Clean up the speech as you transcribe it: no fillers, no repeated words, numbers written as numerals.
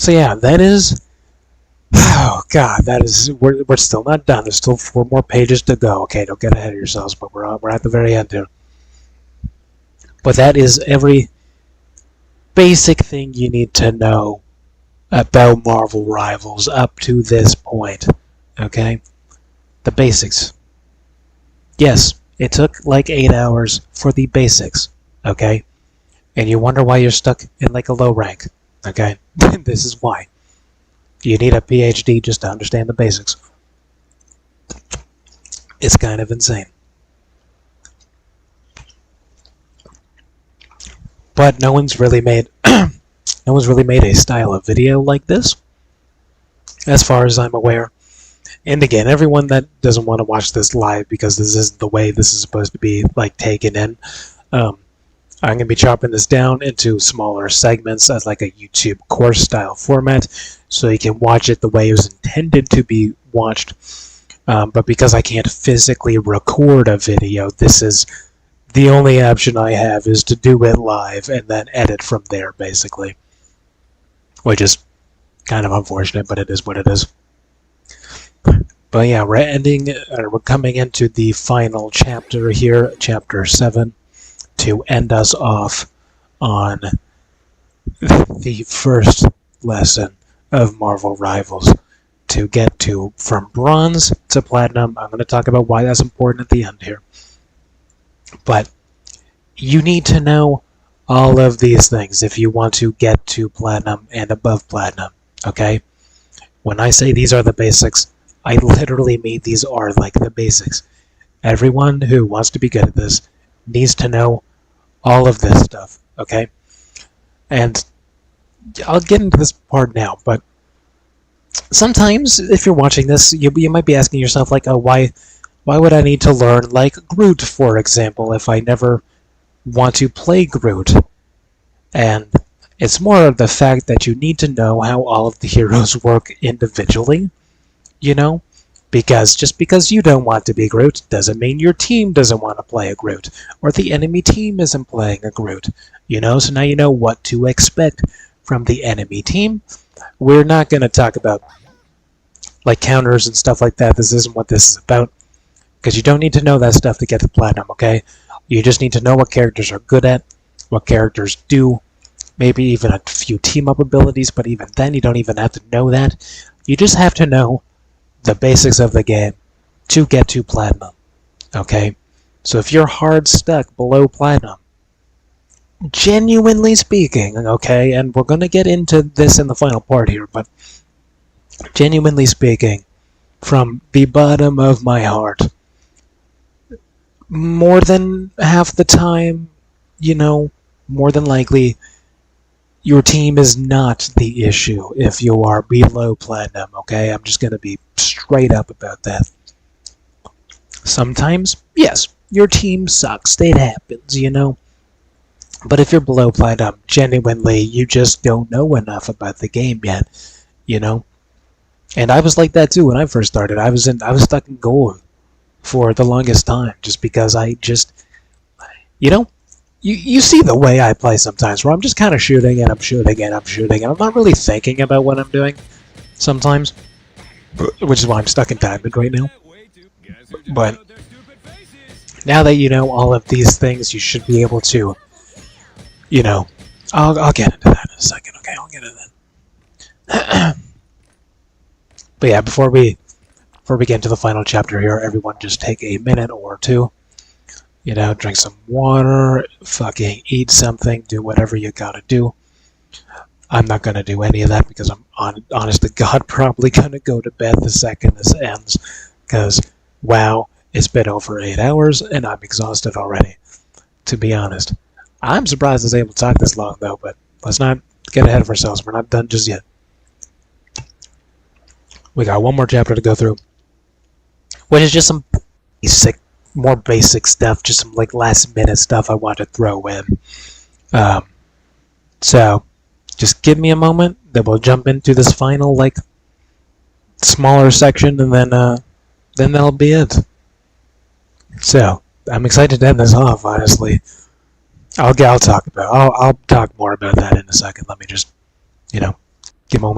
So yeah, that is. Oh God, that is. We're still not done. There's still 4 more pages to go. Okay, don't get ahead of yourselves. But we're at the very end here. But that is every basic thing you need to know about Marvel Rivals up to this point. Okay, the basics. Yes, it took like 8 hours for the basics. Okay, and you wonder why you're stuck in like a low rank. Okay, this is why. You need a PhD just to understand the basics. It's kind of insane. But no one's really made a style of video like this, as far as I'm aware. And again, everyone that doesn't want to watch this live because this isn't the way this is supposed to be like taken in, I'm going to be chopping this down into smaller segments as like a YouTube course style format, so you can watch it the way it was intended to be watched. But because I can't physically record a video, this is the only option I have, is to do it live and then edit from there, basically. Which is kind of unfortunate, but it is what it is. But yeah, we're coming into the final chapter here, chapter 7, to end us off on the first lesson of Marvel Rivals, to get to from bronze to platinum. I'm going to talk about why that's important at the end here. But you need to know all of these things if you want to get to platinum and above platinum, okay? When I say these are the basics, I literally mean these are like the basics. Everyone who wants to be good at this needs to know all of this stuff, okay? And I'll get into this part now, but sometimes if you're watching this, you might be asking yourself, like, oh, why would I need to learn, like, Groot, for example, if I never want to play Groot? And it's more of the fact that you need to know how all of the heroes work individually, you know? Because just because you don't want to be Groot doesn't mean your team doesn't want to play a Groot, or the enemy team isn't playing a Groot, you know? So now you know what to expect from the enemy team. We're not going to talk about, like, counters and stuff like that. This isn't what this is about. Because you don't need to know that stuff to get to platinum, okay? You just need to know what characters are good at, what characters do, maybe even a few team-up abilities, but even then you don't even have to know that. You just have to know the basics of the game to get to platinum, okay? So if you're hard stuck below platinum, genuinely speaking, okay, and we're going to get into this in the final part here, but genuinely speaking, from the bottom of my heart, more than half the time, you know, more than likely, your team is not the issue if you are below platinum, okay? I'm just going to be straight up about that. Sometimes, yes, your team sucks. It happens, you know? But if you're below platinum, genuinely, you just don't know enough about the game yet, you know? And I was like that too when I first started. I was stuck in gold for the longest time, just because I just, you know, you see the way I play sometimes, where I'm just kind of shooting and I'm shooting and I'm shooting, and I'm not really thinking about what I'm doing sometimes, which is why I'm stuck in diamond right now. But now that you know all of these things, you should be able to, you know, I'll get into that in a second, okay? I'll get into that. But yeah, before we get into the final chapter here, everyone just take a minute or two, you know, drink some water, fucking eat something, do whatever you gotta do. I'm not gonna do any of that because I'm, honest to God, probably gonna go to bed the second this ends, because, wow, it's been over 8 hours and I'm exhausted already, to be honest. I'm surprised I was able to talk this long, though, but let's not get ahead of ourselves. We're not done just yet. We got one more chapter to go through, which is just some more basic stuff, just some like last minute stuff I want to throw in. So just give me a moment, then we'll jump into this final like smaller section, and then that'll be it. So I'm excited to end this off, honestly. I'll talk more about that in a second. Let me just, you know, Give a moment.